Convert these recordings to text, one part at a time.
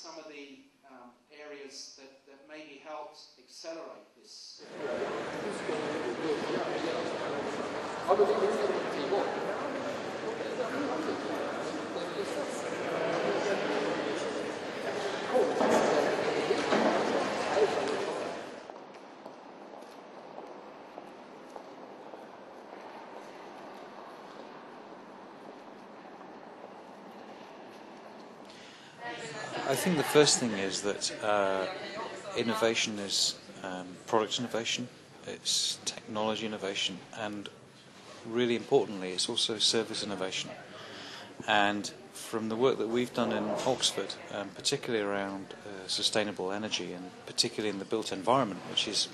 some of the areas that maybe helped accelerate this? I think the first thing is that innovation is product innovation, it's technology innovation, and really importantly, it's also service innovation. And from the work that we've done in Oxford, particularly around sustainable energy, and particularly in the built environment, which is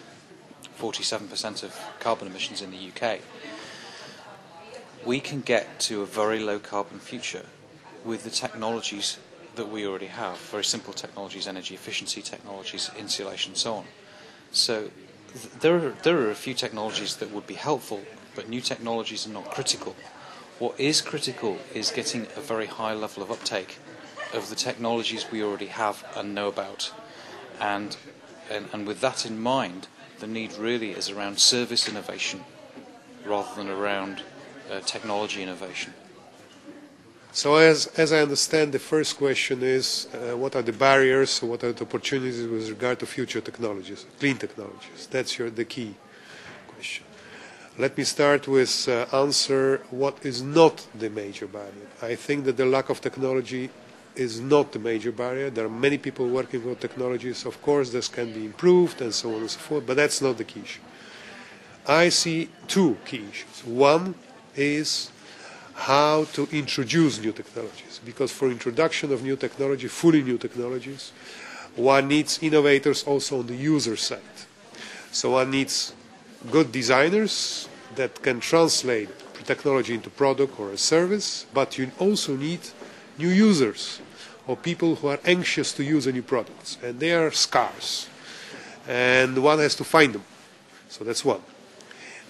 47% of carbon emissions in the UK, we can get to a very low carbon future with the technologies that we already have, very simple technologies, energy efficiency technologies, insulation, so on. So there are a few technologies that would be helpful, but new technologies are not critical. What is critical is getting a very high level of uptake of the technologies we already have and know about. And with that in mind, the need really is around service innovation rather than around technology innovation. So as I understand, the first question is what are the barriers, what are the opportunities with regard to future technologies, clean technologies? That's the key question. Let me start with answer what is not the major barrier. I think that the lack of technology is not the major barrier. There are many people working on technologies. Of course, this can be improved and so on and so forth, but that's not the key issue. I see two key issues. One is how to introduce new technologies, because for introduction of new technology, fully new technologies, one needs innovators also on the user side. So one needs good designers that can translate technology into product or a service, but you also need new users or people who are anxious to use a new product, and they are scarce, and one has to find them. So that's one.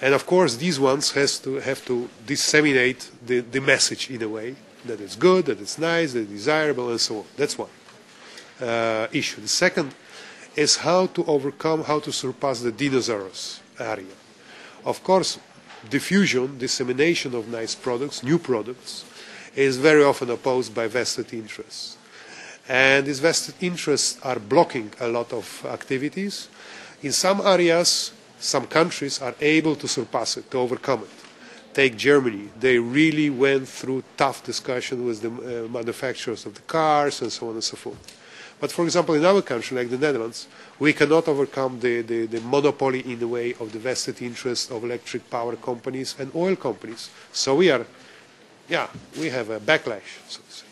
And of course, these ones have to disseminate the message in a way that it's good, that it's nice, that it's desirable, and so on. That's one issue. The second is how to surpass the dinosaurs area. Of course, diffusion, dissemination of nice products, new products, is very often opposed by vested interests. And these vested interests are blocking a lot of activities. In some areas, some countries are able to surpass it, to overcome it. Take Germany. They really went through tough discussion with the manufacturers of the cars and so on and so forth. But for example, in our country, like the Netherlands, we cannot overcome the monopoly in the way of the vested interest of electric power companies and oil companies. So we have a backlash, so to say.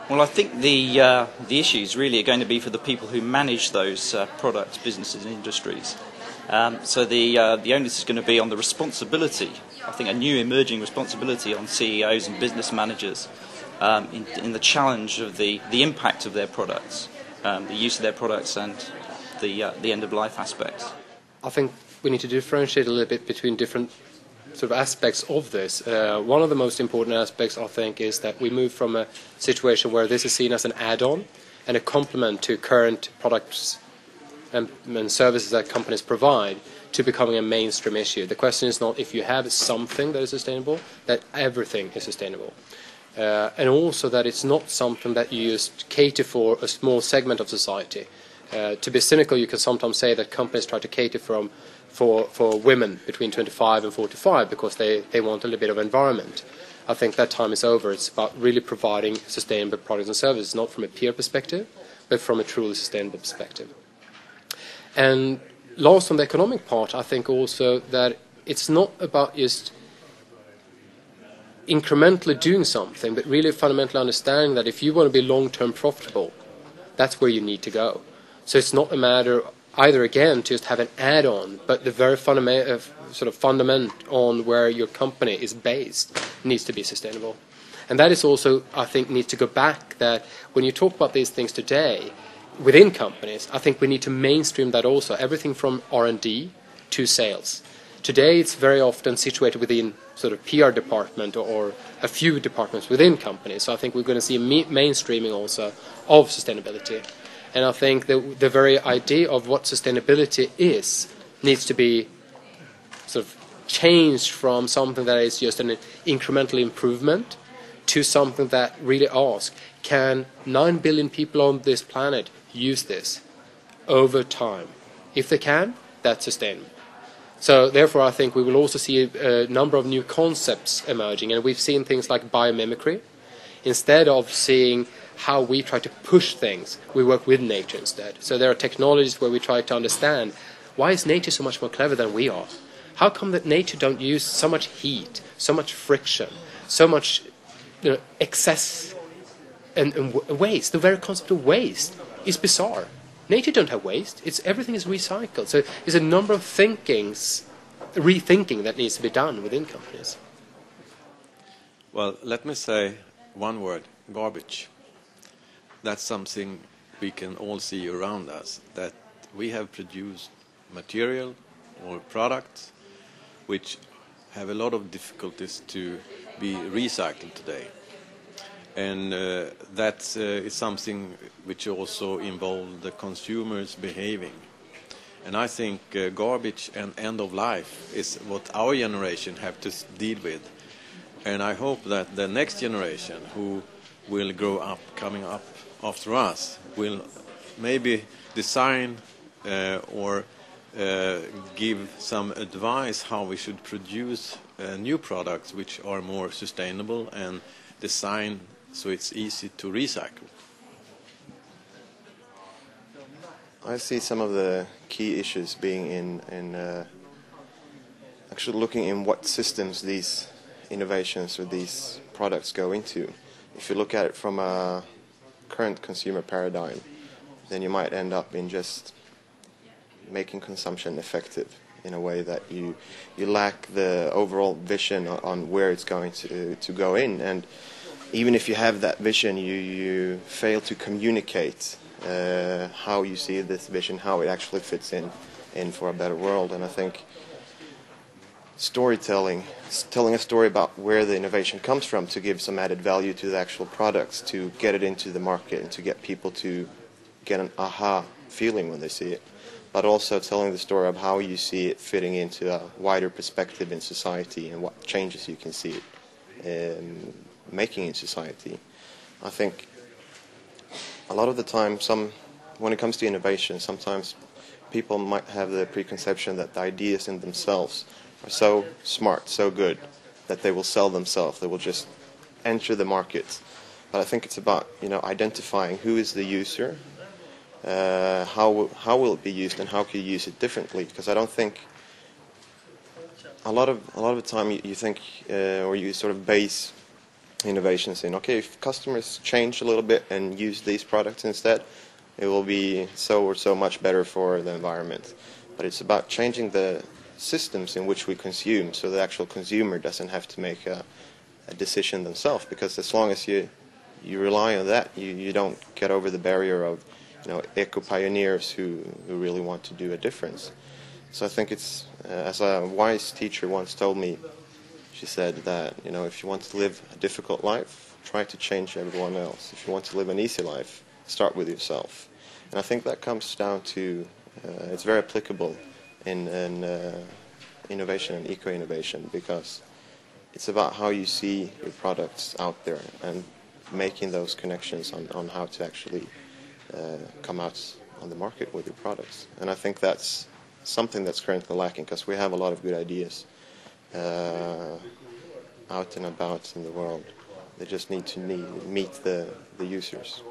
Well, I think the issues really are going to be for the people who manage those products, businesses and industries. So the onus is going to be on the responsibility, I think a new emerging responsibility on CEOs and business managers in the challenge of the impact of their products, the use of their products and the end-of-life aspects. I think we need to differentiate a little bit between different sort of aspects of this. One of the most important aspects, I think, is that we move from a situation where this is seen as an add-on and a complement to current products and services that companies provide to becoming a mainstream issue. The question is not if you have something that is sustainable, that everything is sustainable. And also that it's not something that you just cater for a small segment of society. To be cynical, you can sometimes say that companies try to cater for women between 25 and 45 because they want a little bit of environment. I think that time is over. It's about really providing sustainable products and services, not from a peer perspective, but from a truly sustainable perspective. And last on the economic part, I think also that it's not about just incrementally doing something, but really fundamentally understanding that if you want to be long-term profitable, that's where you need to go. So it's not a matter either, again, to just have an add-on, but the very fundament on where your company is based needs to be sustainable. And that is also, I think, needs to go back that when you talk about these things today, within companies, I think we need to mainstream that also, everything from R&D to sales. Today it's very often situated within sort of PR department or a few departments within companies. So I think we're going to see a mainstreaming also of sustainability. And I think the very idea of what sustainability is needs to be sort of changed from something that is just an incremental improvement to something that really asks, can 9 billion people on this planet use this over time? If they can, that's sustainable. So therefore I think we will also see a number of new concepts emerging, and we've seen things like biomimicry. Instead of seeing how we try to push things, we work with nature instead. So there are technologies where we try to understand, why is nature so much more clever than we are? How come that nature don't use so much heat, so much friction, so much excess and waste? The very concept of waste is bizarre. Nature don't have waste. Everything is recycled. So there's a number of rethinking that needs to be done within companies. Well, let me say one word, garbage. That's something we can all see around us, that we have produced material or products which have a lot of difficulties to be recycled today. And that is something which also involves the consumers behaving. And I think garbage and end of life is what our generation have to deal with. And I hope that the next generation who will grow up, coming up after us, will maybe design or give some advice how we should produce new products which are more sustainable and design so it's easy to recycle. I see some of the key issues being in actually looking in what systems these innovations or these products go into. If you look at it from a current consumer paradigm, then you might end up in just making consumption effective in a way that you lack the overall vision on where it's going to go in. And even if you have that vision, you fail to communicate how you see this vision, how it actually fits in for a better world. And I think storytelling, telling a story about where the innovation comes from to give some added value to the actual products, to get it into the market and to get people to get an aha feeling when they see it, but also telling the story of how you see it fitting into a wider perspective in society and what changes you can see it making in society. I think a lot of the time, when it comes to innovation, sometimes people might have the preconception that the ideas in themselves are so smart, so good, that they will sell themselves, they will just enter the market. But I think it's about identifying who is the user, how will it be used, and how can you use it differently. Because I don't think a lot of the time you think or you sort of base innovations in, okay, if customers change a little bit and use these products instead, it will be so or so much better for the environment. But it's about changing the systems in which we consume, so the actual consumer doesn't have to make a decision themselves. Because as long as you rely on that, you don't get over the barrier of eco pioneers who really want to do a difference. So I think it's as a wise teacher once told me. She said that, if you want to live a difficult life, try to change everyone else. If you want to live an easy life, start with yourself. And I think that comes down to, it's very applicable in innovation and eco-innovation, because it's about how you see your products out there and making those connections on how to actually come out on the market with your products. And I think that's something that's currently lacking, because we have a lot of good ideas out and about in the world. They just need to meet the users.